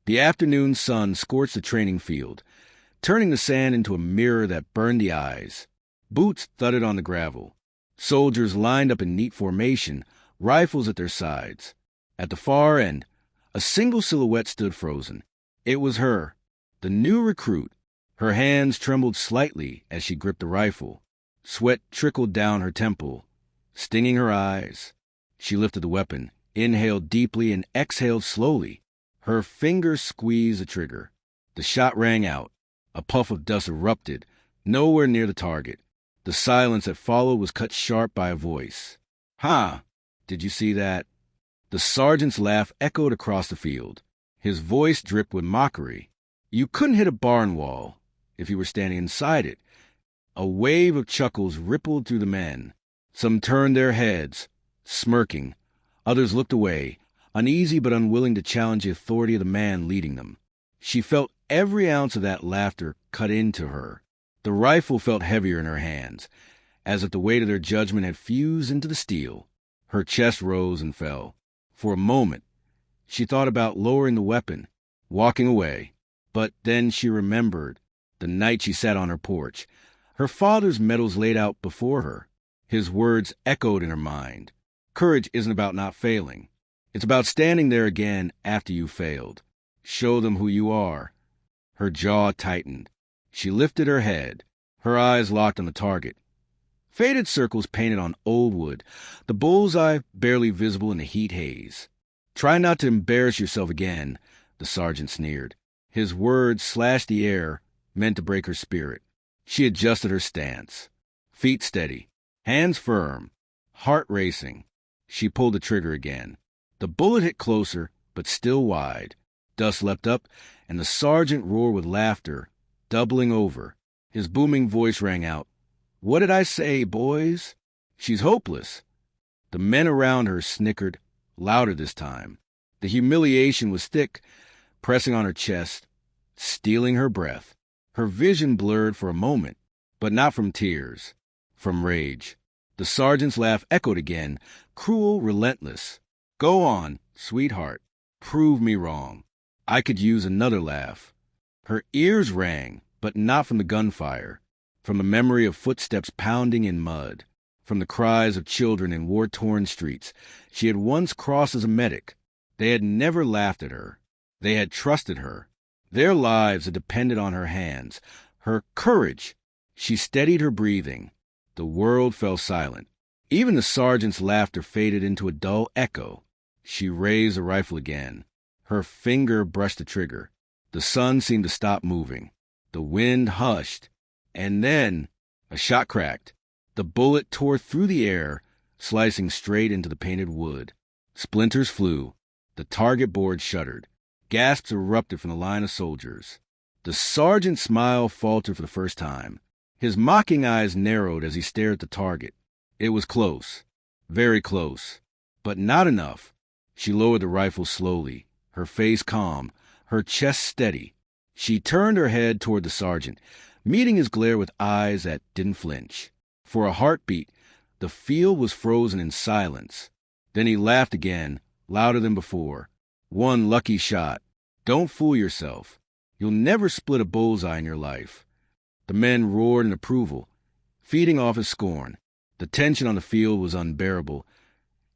The afternoon sun scorched the training field, turning the sand into a mirror that burned the eyes. Boots thudded on the gravel. Soldiers lined up in neat formation, rifles at their sides. At the far end, a single silhouette stood frozen. It was her, the new recruit. Her hands trembled slightly as she gripped the rifle. Sweat trickled down her temple, stinging her eyes. She lifted the weapon, inhaled deeply and exhaled slowly. Her fingers squeezed the trigger. The shot rang out. A puff of dust erupted, nowhere near the target. The silence that followed was cut sharp by a voice. "Ha! Did you see that?" The sergeant's laugh echoed across the field. His voice dripped with mockery. You couldn't hit a barn wall if you were standing inside it. A wave of chuckles rippled through the men. Some turned their heads, smirking. Others looked away, uneasy but unwilling to challenge the authority of the man leading them. She felt every ounce of that laughter cut into her. The rifle felt heavier in her hands, as if the weight of their judgment had fused into the steel. Her chest rose and fell. For a moment, she thought about lowering the weapon, walking away. But then she remembered the night she sat on her porch, her father's medals laid out before her. His words echoed in her mind. Courage isn't about not failing. It's about standing there again after you failed. Show them who you are. Her jaw tightened. She lifted her head, her eyes locked on the target. Faded circles painted on old wood, the bullseye barely visible in the heat haze. "Try not to embarrass yourself again," the sergeant sneered. His words slashed the air, meant to break her spirit. She adjusted her stance. Feet steady, hands firm, heart racing. She pulled the trigger again. The bullet hit closer, but still wide. Dust leapt up, and the sergeant roared with laughter, doubling over. His booming voice rang out. "What did I say, boys? She's hopeless." The men around her snickered, louder this time. The humiliation was thick, pressing on her chest, stealing her breath. Her vision blurred for a moment, but not from tears, from rage. The sergeant's laugh echoed again, cruel, relentless. "Go on, sweetheart. Prove me wrong. I could use another laugh." Her ears rang, but not from the gunfire, from the memory of footsteps pounding in mud, from the cries of children in war-torn streets she had once crossed as a medic. They had never laughed at her. They had trusted her. Their lives had depended on her hands, her courage. She steadied her breathing. The world fell silent. Even the sergeant's laughter faded into a dull echo. She raised the rifle again. Her finger brushed the trigger. The sun seemed to stop moving. The wind hushed. And then a shot cracked. The bullet tore through the air, slicing straight into the painted wood. Splinters flew. The target board shuddered. Gasps erupted from the line of soldiers. The sergeant's smile faltered for the first time. His mocking eyes narrowed as he stared at the target. It was close, very close, but not enough. She lowered the rifle slowly, her face calm, her chest steady. She turned her head toward the sergeant, meeting his glare with eyes that didn't flinch. For a heartbeat, the field was frozen in silence. Then he laughed again, louder than before. "One lucky shot. Don't fool yourself. You'll never split a bullseye in your life." The men roared in approval, feeding off his scorn. The tension on the field was unbearable,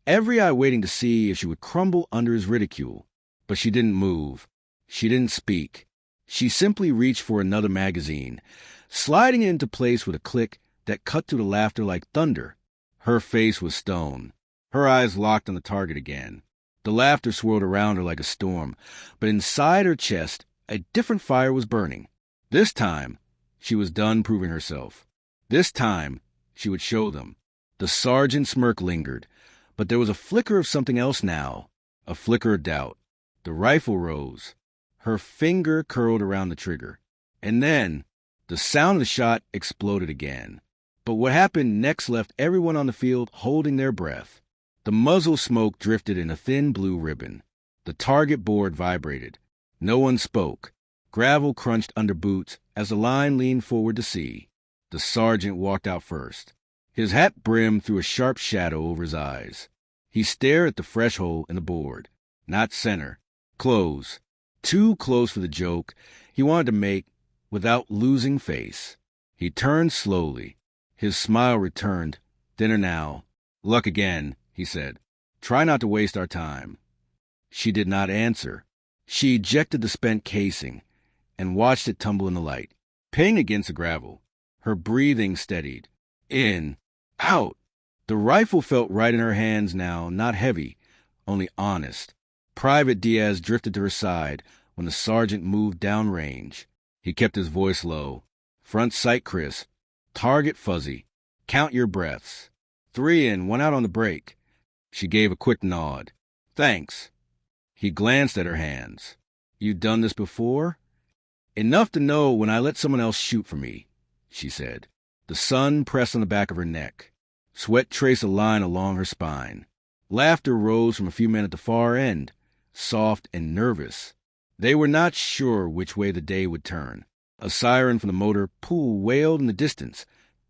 every eye waiting to see if she would crumble under his ridicule. But she didn't move. She didn't speak. She simply reached for another magazine, sliding it into place with a click that cut through the laughter like thunder. Her face was stone, her eyes locked on the target again. The laughter swirled around her like a storm, but inside her chest, a different fire was burning. This time, she was done proving herself. This time, she would show them. The sergeant's smirk lingered, but there was a flicker of something else now, a flicker of doubt. The rifle rose. Her finger curled around the trigger. And then, the sound of the shot exploded again. But what happened next left everyone on the field holding their breath. The muzzle smoke drifted in a thin blue ribbon. The target board vibrated. No one spoke. Gravel crunched under boots as the line leaned forward to see. The sergeant walked out first. His hat brim threw a sharp shadow over his eyes. He stared at the fresh hole in the board. Not center. Close. Too close for the joke he wanted to make without losing face. He turned slowly. His smile returned, thinner now. "Luck again," he said. "Try not to waste our time." She did not answer. She ejected the spent casing and watched it tumble in the light. Ping against the gravel. Her breathing steadied. In. Out. The rifle felt right in her hands now, not heavy, only honest. Private Diaz drifted to her side when the sergeant moved downrange. He kept his voice low. "Front sight crisp. Target fuzzy. Count your breaths. 3 in, 1 out on the break." She gave a quick nod. "Thanks." He glanced at her hands. "You done this before?" "Enough to know when I let someone else shoot for me," she said. The sun pressed on the back of her neck. Sweat traced a line along her spine. Laughter rose from a few men at the far end, soft and nervous. They were not sure which way the day would turn. A siren from the motor pool wailed in the distance,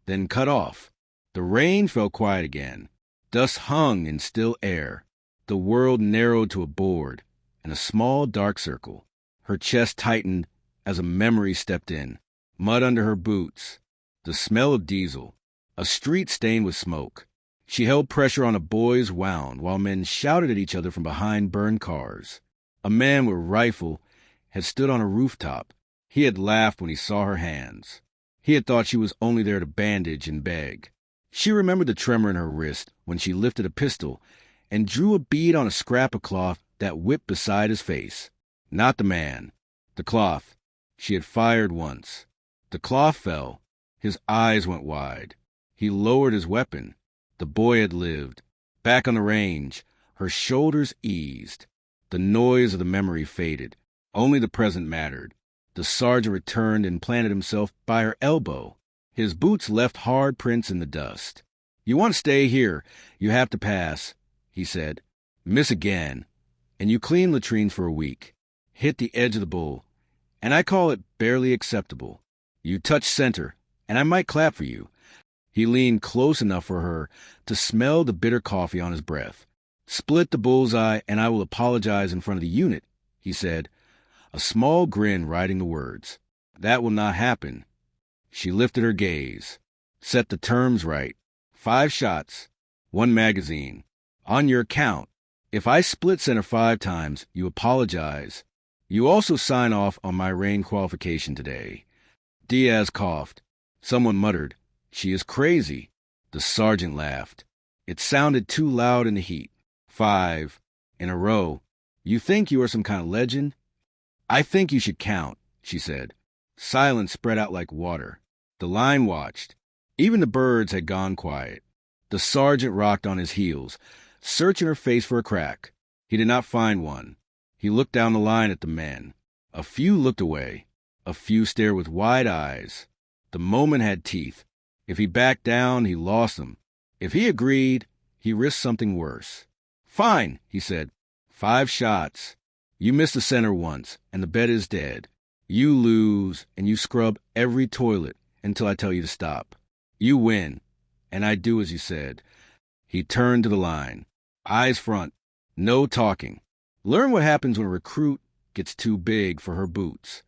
then cut off. The rain fell quiet again. Dust hung in still air. The world narrowed to a board and a small dark circle. Her chest tightened as a memory stepped in. Mud under her boots. The smell of diesel. A street stained with smoke. She held pressure on a boy's wound while men shouted at each other from behind burned cars. A man with a rifle had stood on a rooftop. He had laughed when he saw her hands. He had thought she was only there to bandage and beg. She remembered the tremor in her wrist when she lifted a pistol and drew a bead on a scrap of cloth that whipped beside his face. Not the man. The cloth. She had fired once. The cloth fell. His eyes went wide. He lowered his weapon. The boy had lived. Back on the range, her shoulders eased. The noise of the memory faded. Only the present mattered. The sergeant returned and planted himself by her elbow. His boots left hard prints in the dust. "You want to stay here, you have to pass," he said. "Miss again, and you clean latrines for a week. Hit the edge of the bowl, and I call it barely acceptable. You touch center, and I might clap for you." He leaned close enough for her to smell the bitter coffee on his breath. "Split the bullseye, and I will apologize in front of the unit," he said, a small grin writing the words. "That will not happen." She lifted her gaze. "Set the terms right. 5 shots, 1 magazine. On your account. If I split center 5 times, you apologize. You also sign off on my range qualification today." Diaz coughed. Someone muttered, "She is crazy." The sergeant laughed. It sounded too loud in the heat. 5 in a row. "You think you are some kind of legend?" "I think you should count," she said. Silence spread out like water. The line watched. Even the birds had gone quiet. The sergeant rocked on his heels, searching her face for a crack. He did not find one. He looked down the line at the men. A few looked away. A few stared with wide eyes. The moment had teeth. If he backed down, he lost them. If he agreed, he risked something worse. "Fine," he said. 5 shots. You missed the center once, and the bet is dead. You lose, and you scrub every toilet until I tell you to stop. You win, and I do as you said." He turned to the line. "Eyes front. No talking. Learn what happens when a recruit gets too big for her boots."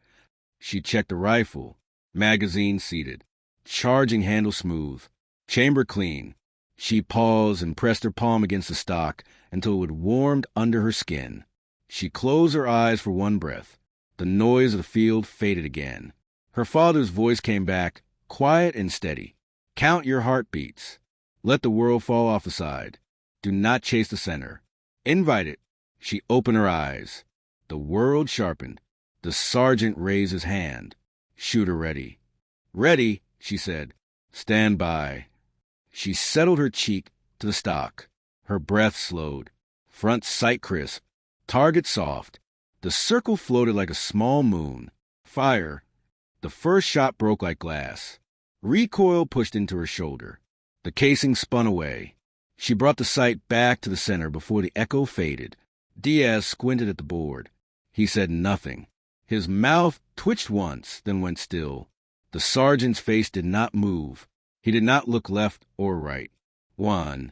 She checked the rifle. Magazine seated. Charging handle smooth. Chamber clean. She paused and pressed her palm against the stock until it warmed under her skin. She closed her eyes for one breath. The noise of the field faded again. Her father's voice came back, quiet and steady. "Count your heartbeats. Let the world fall off the side. Do not chase the center. Invite it." She opened her eyes. The world sharpened. The sergeant raised his hand. "Shooter ready." "Ready," she said. "Stand by." She settled her cheek to the stock. Her breath slowed. Front sight crisp. Target soft. The circle floated like a small moon. Fire. The first shot broke like glass. Recoil pushed into her shoulder. The casing spun away. She brought the sight back to the center before the echo faded. Diaz squinted at the board. He said nothing. His mouth twitched once, then went still. The sergeant's face did not move. He did not look left or right. 1.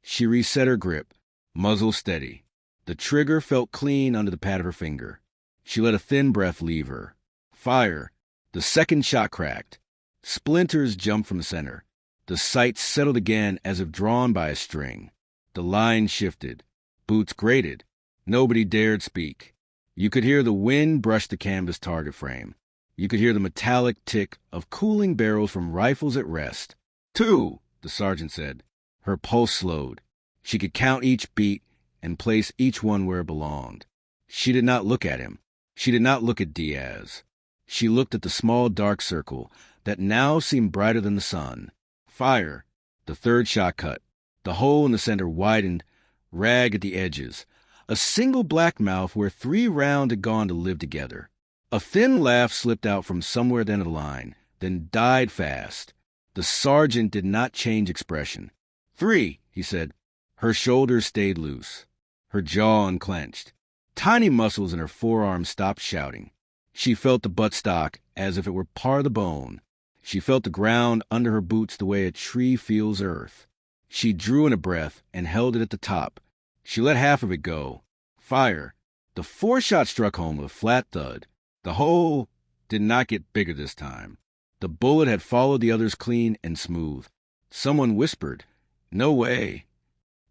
She reset her grip, muzzle steady. The trigger felt clean under the pad of her finger. She let a thin breath leave her. Fire! The second shot cracked. Splinters jumped from the center. The sights settled again as if drawn by a string. The line shifted. Boots grated. Nobody dared speak. You could hear the wind brush the canvas target frame. You could hear the metallic tick of cooling barrels from rifles at rest. 2, the sergeant said. Her pulse slowed. She could count each beat and place each one where it belonged. She did not look at him. She did not look at Diaz. She looked at the small dark circle that now seemed brighter than the sun. Fire! The third shot cut. The hole in the center widened, ragged at the edges. A single black mouth where 3 rounds had gone to live together. A thin laugh slipped out from somewhere at the end of the line, then died fast. The sergeant did not change expression. 3, he said. Her shoulders stayed loose. Her jaw unclenched. Tiny muscles in her forearms stopped shouting. She felt the buttstock as if it were part of the bone. She felt the ground under her boots the way a tree feels earth. She drew in a breath and held it at the top. She let half of it go. Fire! The 4th shot struck home with a flat thud. The hole did not get bigger this time. The bullet had followed the others clean and smooth. Someone whispered, "No way."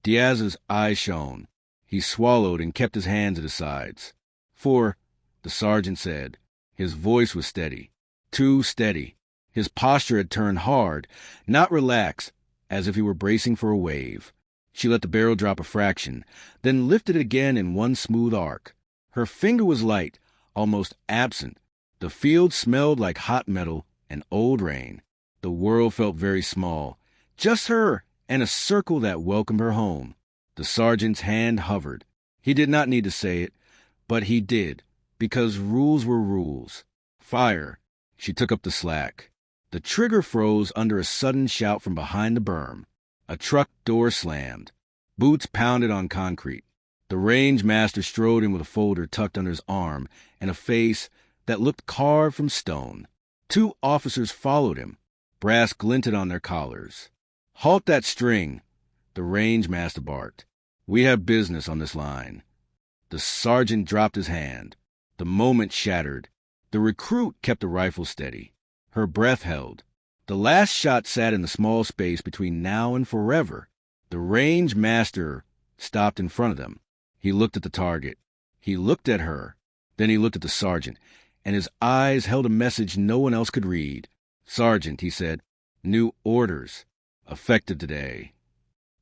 Diaz's eyes shone. He swallowed and kept his hands at his sides. 4, the sergeant said. His voice was steady. Too steady. His posture had turned hard, not relaxed, as if he were bracing for a wave. She let the barrel drop a fraction, then lifted it again in one smooth arc. Her finger was light, almost absent. The field smelled like hot metal and old rain. The world felt very small. Just her and a circle that welcomed her home. The sergeant's hand hovered. He did not need to say it, but he did, because rules were rules. Fire! She took up the slack. The trigger froze under a sudden shout from behind the berm. A truck door slammed. Boots pounded on concrete. The range master strode in with a folder tucked under his arm and a face that looked carved from stone. 2 officers followed him. Brass glinted on their collars. "Halt that string," the range master barked. "We have business on this line." The sergeant dropped his hand. The moment shattered. The recruit kept the rifle steady. Her breath held. The last shot sat in the small space between now and forever. The range master stopped in front of them. He looked at the target. He looked at her. Then he looked at the sergeant, and his eyes held a message no one else could read. "Sergeant," he said, "new orders. Effective today."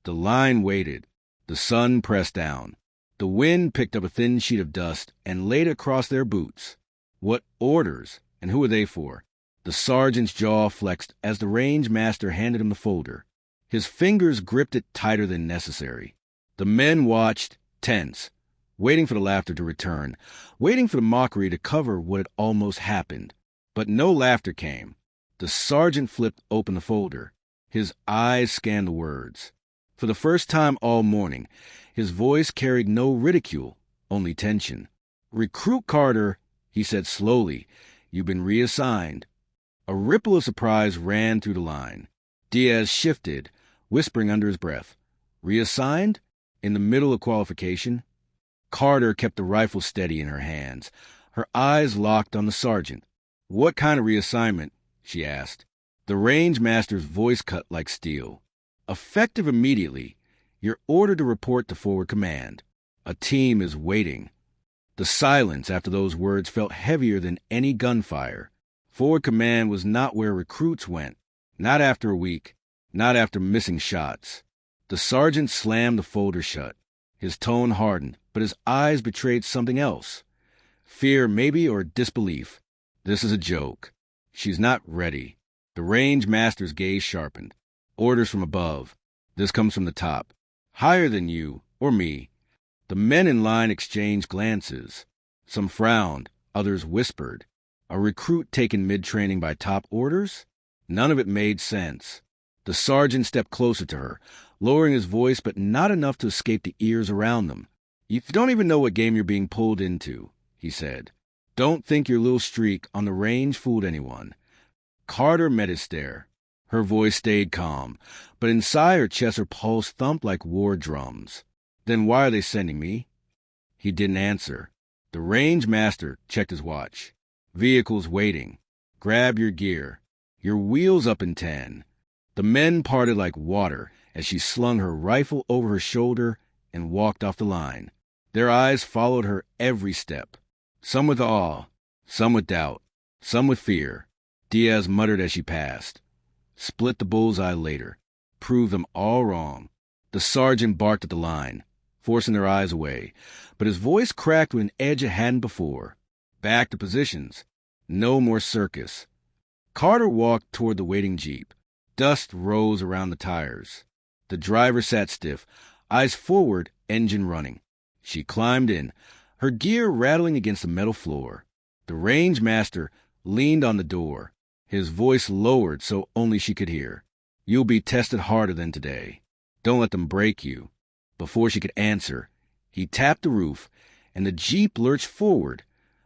The line waited. The sun pressed down. The wind picked up a thin sheet of dust and laid it across their boots. What orders? And who were they for? The sergeant's jaw flexed as the range master handed him the folder. His fingers gripped it tighter than necessary. The men watched, tense, waiting for the laughter to return, waiting for the mockery to cover what had almost happened. But no laughter came. The sergeant flipped open the folder. His eyes scanned the words. For the first time all morning, his voice carried no ridicule, only tension. "Recruit Carter," he said slowly, "you've been reassigned." A ripple of surprise ran through the line. Diaz shifted, whispering under his breath, "Reassigned? In the middle of qualification?" Carter kept the rifle steady in her hands. Her eyes locked on the sergeant. "What kind of reassignment?" she asked. The range master's voice cut like steel. "Effective immediately. You're ordered to report to forward command. A team is waiting." The silence after those words felt heavier than any gunfire. Forward command was not where recruits went. Not after a week. Not after missing shots. The sergeant slammed the folder shut. His tone hardened, but his eyes betrayed something else. Fear, maybe, or disbelief. This is a joke. She's not ready. The range master's gaze sharpened. Orders from above. This comes from the top. Higher than you, or me. The men in line exchanged glances. Some frowned, others whispered. A recruit taken mid-training by top orders? None of it made sense. The sergeant stepped closer to her, lowering his voice but not enough to escape the ears around them. "You don't even know what game you're being pulled into," he said. "Don't think your little streak on the range fooled anyone." Carter met his stare. Her voice stayed calm, but inside her chest her pulse thumped like war drums. "Then why are they sending me?" He didn't answer. The range master checked his watch. Vehicles waiting. Grab your gear. Your wheels up in 10. The men parted like water as she slung her rifle over her shoulder and walked off the line. Their eyes followed her every step. Some with awe, some with doubt, some with fear. Diaz muttered as she passed. Split the bullseye later. Prove them all wrong. The sergeant barked at the line, forcing their eyes away, but his voice cracked with an edge it hadn't before. Back to positions. No more circus. Carter walked toward the waiting Jeep. Dust rose around the tires. The driver sat stiff, eyes forward, engine running. She climbed in, her gear rattling against the metal floor. The range master leaned on the door, his voice lowered so only she could hear. You'll be tested harder than today. Don't let them break you. Before she could answer, he tapped the roof, and the Jeep lurched forward,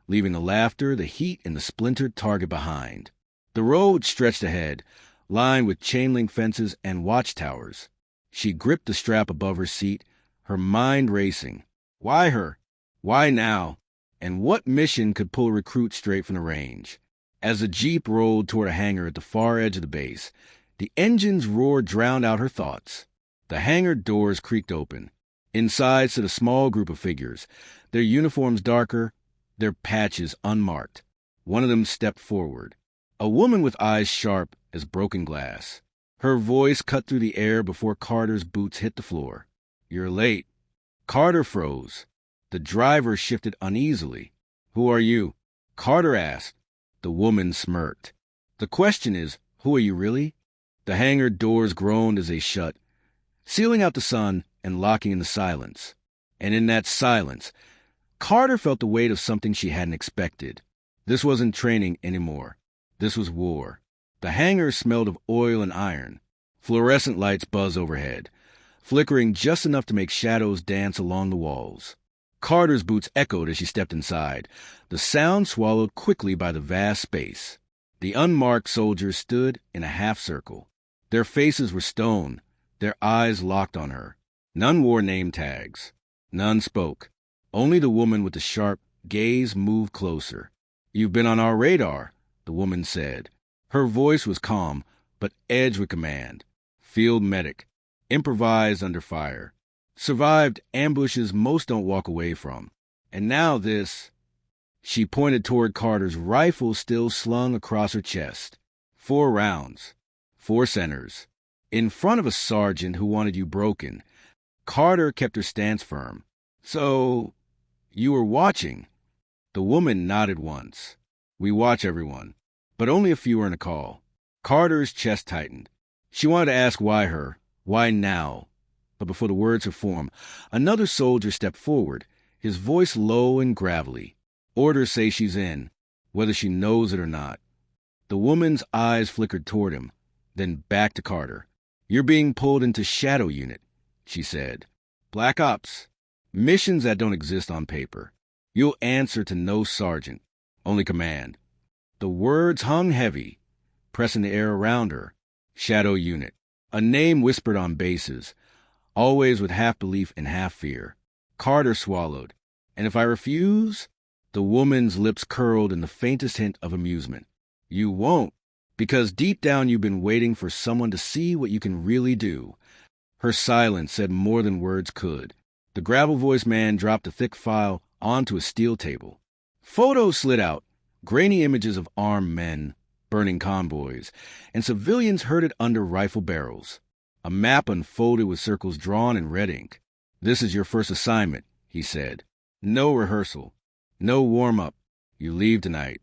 leaving the laughter, the heat, and the splintered target behind. The road stretched ahead, lined with chain-link fences and watchtowers. She gripped the strap above her seat, her mind racing. Why her? Why now? And what mission could pull a recruit straight from the range? As the Jeep rolled toward a hangar at the far edge of the base, the engine's roar drowned out her thoughts. The hangar doors creaked open. Inside stood a small group of figures, their uniforms darker, their patches unmarked. One of them stepped forward. A woman with eyes sharp as broken glass. Her voice cut through the air before Carter's boots hit the floor. You're late. Carter froze. The driver shifted uneasily. Who are you? Carter asked. The woman smirked. The question is, who are you really? The hangar doors groaned as they shut, sealing out the sun and locking in the silence. And in that silence, Carter felt the weight of something she hadn't expected. This wasn't training anymore. This was war. The hangar smelled of oil and iron. Fluorescent lights buzzed overhead, flickering just enough to make shadows dance along the walls. Carter's boots echoed as she stepped inside, the sound swallowed quickly by the vast space. The unmarked soldiers stood in a half-circle. Their faces were stone, their eyes locked on her. None wore name tags. None spoke. Only the woman with the sharp gaze moved closer. You've been on our radar, the woman said. Her voice was calm, but edged with command. Field medic. Improvised under fire. Survived ambushes most don't walk away from. And now this. She pointed toward Carter's rifle still slung across her chest. 4 rounds. 4 centers. In front of a sergeant who wanted you broken. Carter kept her stance firm. So, you were watching? The woman nodded once. We watch everyone, but only a few are in a call. Carter's chest tightened. She wanted to ask why her, why now? But before the words could form, another soldier stepped forward, his voice low and gravelly. Orders say she's in, whether she knows it or not. The woman's eyes flickered toward him, then back to Carter. You're being pulled into Shadow Unit, she said. Black Ops. Missions that don't exist on paper. You'll answer to no sergeant, only command. The words hung heavy, pressing the air around her. Shadow Unit. A name whispered on bases, always with half belief and half fear. Carter swallowed. And if I refuse? The woman's lips curled in the faintest hint of amusement. You won't, because deep down you've been waiting for someone to see what you can really do. Her silence said more than words could. The gravel-voiced man dropped a thick file onto a steel table. Photos slid out, grainy images of armed men, burning convoys, and civilians herded under rifle barrels. A map unfolded with circles drawn in red ink. This is your first assignment, he said. No rehearsal. No warm-up. You leave tonight.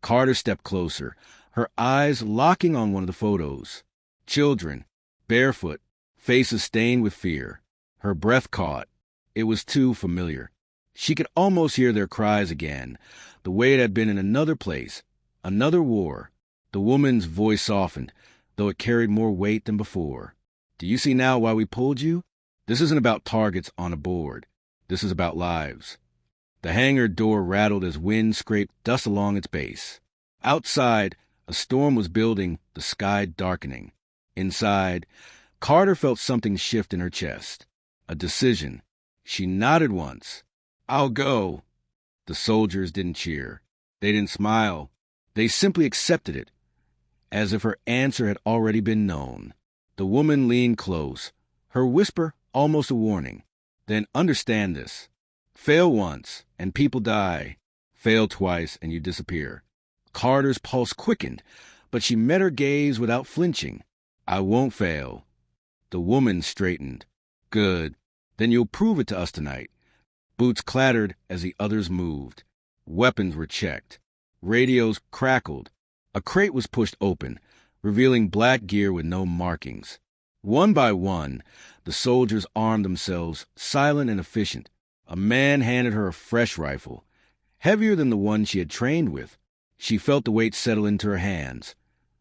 Carter stepped closer, her eyes locking on one of the photos. Children, barefoot, faces stained with fear. Her breath caught. It was too familiar. She could almost hear their cries again, the way it had been in another place, another war. The woman's voice softened, though it carried more weight than before. Do you see now why we pulled you? This isn't about targets on a board. This is about lives. The hangar door rattled as wind scraped dust along its base. Outside, a storm was building, the sky darkening. Inside, Carter felt something shift in her chest. A decision. She nodded once. I'll go. The soldiers didn't cheer. They didn't smile. They simply accepted it, as if her answer had already been known. The woman leaned close, her whisper almost a warning. Then understand this. Fail once, and people die. Fail twice, and you disappear. Carter's pulse quickened, but she met her gaze without flinching. I won't fail. The woman straightened. Good. Then you'll prove it to us tonight. Boots clattered as the others moved. Weapons were checked. Radios crackled. A crate was pushed open, revealing black gear with no markings. One by one, the soldiers armed themselves, silent and efficient. A man handed her a fresh rifle, heavier than the one she had trained with. She felt the weight settle into her hands.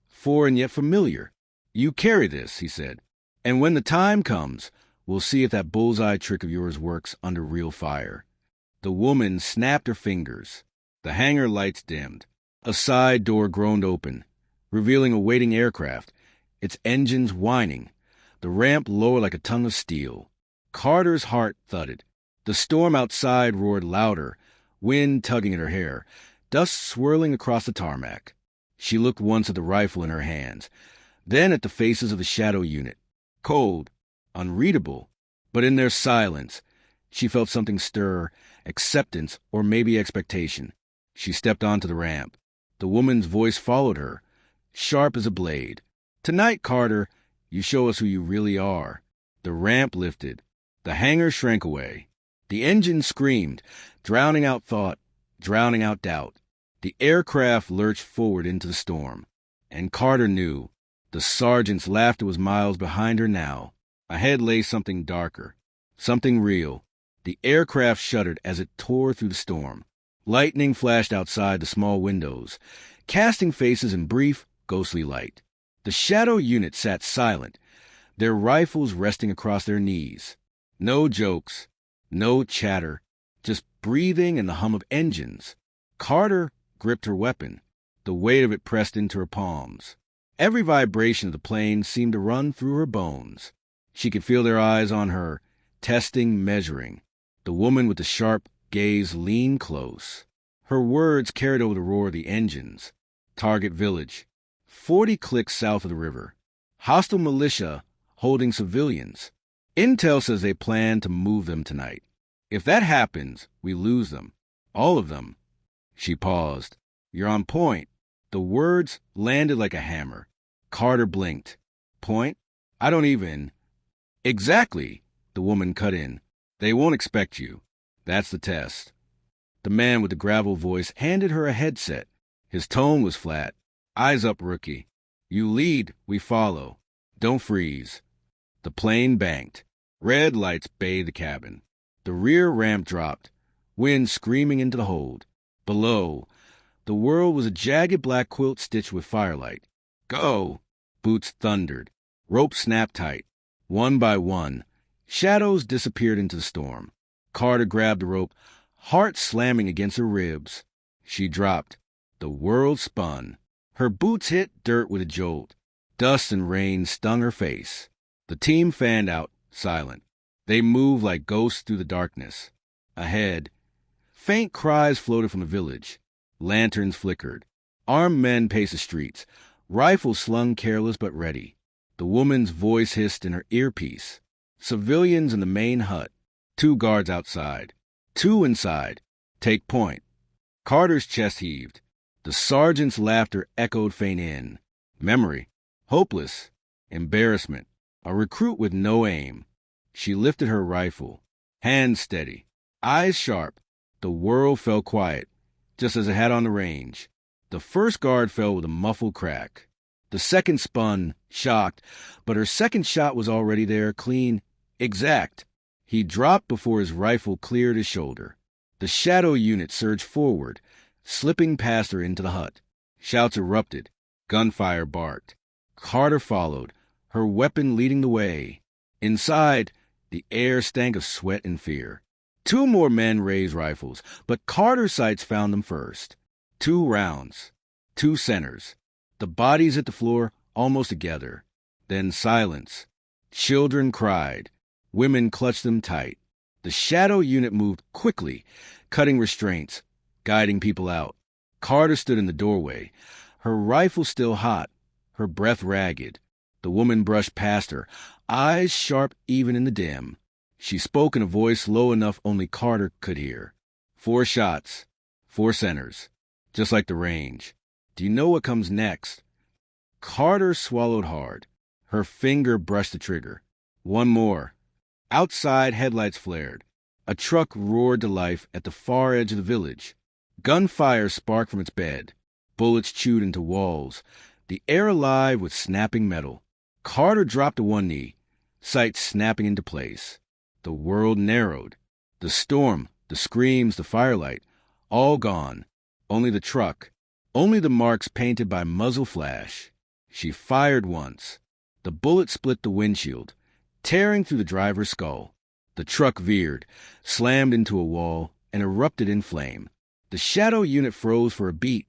Foreign yet familiar. You carry this, he said. And when the time comes, we'll see if that bullseye trick of yours works under real fire. The woman snapped her fingers. The hangar lights dimmed. A side door groaned open, revealing a waiting aircraft, its engines whining, the ramp lower like a tongue of steel. Carter's heart thudded. The storm outside roared louder, wind tugging at her hair, dust swirling across the tarmac. She looked once at the rifle in her hands, then at the faces of the shadow unit. Cold, unreadable, but in their silence, she felt something stir, acceptance or maybe expectation. She stepped onto the ramp. The woman's voice followed her, sharp as a blade. Tonight, Carter, you show us who you really are. The ramp lifted. The hangar shrank away. The engine screamed, drowning out thought, drowning out doubt. The aircraft lurched forward into the storm. And Carter knew. The sergeant's laughter was miles behind her now. Ahead lay something darker, something real. The aircraft shuddered as it tore through the storm. Lightning flashed outside the small windows, casting faces in brief, ghostly light. The shadow unit sat silent, their rifles resting across their knees. No jokes, no chatter, just breathing and the hum of engines. Carter gripped her weapon, the weight of it pressed into her palms. Every vibration of the plane seemed to run through her bones. She could feel their eyes on her, testing, measuring. The woman with the sharp gaze leaned close. Her words carried over the roar of the engines. Target village, 40 clicks south of the river. Hostile militia holding civilians. Intel says they plan to move them tonight. If that happens, we lose them. All of them. She paused. You're on point. The words landed like a hammer. Carter blinked. Point? I don't even... Exactly, the woman cut in. They won't expect you. That's the test. The man with the gravel voice handed her a headset. His tone was flat. Eyes up, rookie. You lead, we follow. Don't freeze. The plane banked. Red lights bathed the cabin. The rear ramp dropped, wind screaming into the hold. Below, the world was a jagged black quilt stitched with firelight. Go! Boots thundered. Ropes snapped tight. One by one, shadows disappeared into the storm. Carter grabbed the rope, heart slamming against her ribs. She dropped. The world spun. Her boots hit dirt with a jolt. Dust and rain stung her face. The team fanned out, silent. They moved like ghosts through the darkness. Ahead, faint cries floated from the village. Lanterns flickered. Armed men paced the streets, rifles slung careless but ready. The woman's voice hissed in her earpiece. Civilians in the main hut. 2 guards outside. 2 inside. Take point. Carter's chest heaved. The sergeant's laughter echoed faint in. Memory. Hopeless. Embarrassment. A recruit with no aim. She lifted her rifle. Hands steady. Eyes sharp. The world fell quiet, just as it had on the range. The first guard fell with a muffled crack. The second spun, shocked, but her second shot was already there, clean, exact. He dropped before his rifle cleared his shoulder. The shadow unit surged forward, slipping past her into the hut. Shouts erupted. Gunfire barked. Carter followed, her weapon leading the way. Inside, the air stank of sweat and fear. 2 more men raised rifles, but Carter's sights found them first. 2 rounds. 2 centers. The bodies hit the floor almost together. Then silence. Children cried. Women clutched them tight. The shadow unit moved quickly, cutting restraints, guiding people out. Carter stood in the doorway, her rifle still hot, her breath ragged. The woman brushed past her, eyes sharp even in the dim. She spoke in a voice low enough only Carter could hear. 4 shots, 4 centers, just like the range. Do you know what comes next? Carter swallowed hard. Her finger brushed the trigger. 1 more. Outside, headlights flared. A truck roared to life at the far edge of the village. Gunfire sparked from its bed. Bullets chewed into walls, the air alive with snapping metal. Carter dropped to one knee, sight snapping into place. The world narrowed. The storm, the screams, the firelight, all gone. Only the truck, only the marks painted by muzzle flash. She fired once. The bullet split the windshield, tearing through the driver's skull. The truck veered, slammed into a wall, and erupted in flame. The shadow unit froze for a beat,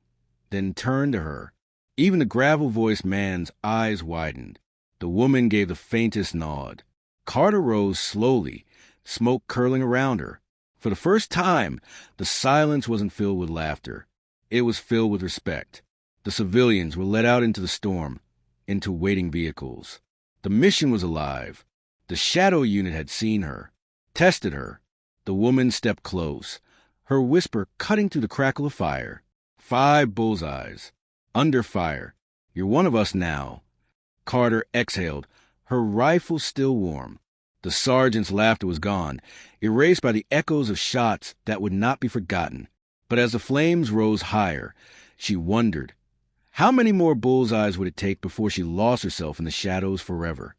then turned to her. Even the gravel-voiced man's eyes widened. The woman gave the faintest nod. Carter rose slowly, smoke curling around her. For the first time, the silence wasn't filled with laughter. It was filled with respect. The civilians were let out into the storm, into waiting vehicles. The mission was alive. The shadow unit had seen her, tested her. The woman stepped close, her whisper cutting through the crackle of fire. 5 bullseyes. Under fire. You're one of us now. Carter exhaled, her rifle still warm. The sergeant's laughter was gone, erased by the echoes of shots that would not be forgotten. But as the flames rose higher, she wondered, how many more bullseyes would it take before she lost herself in the shadows forever?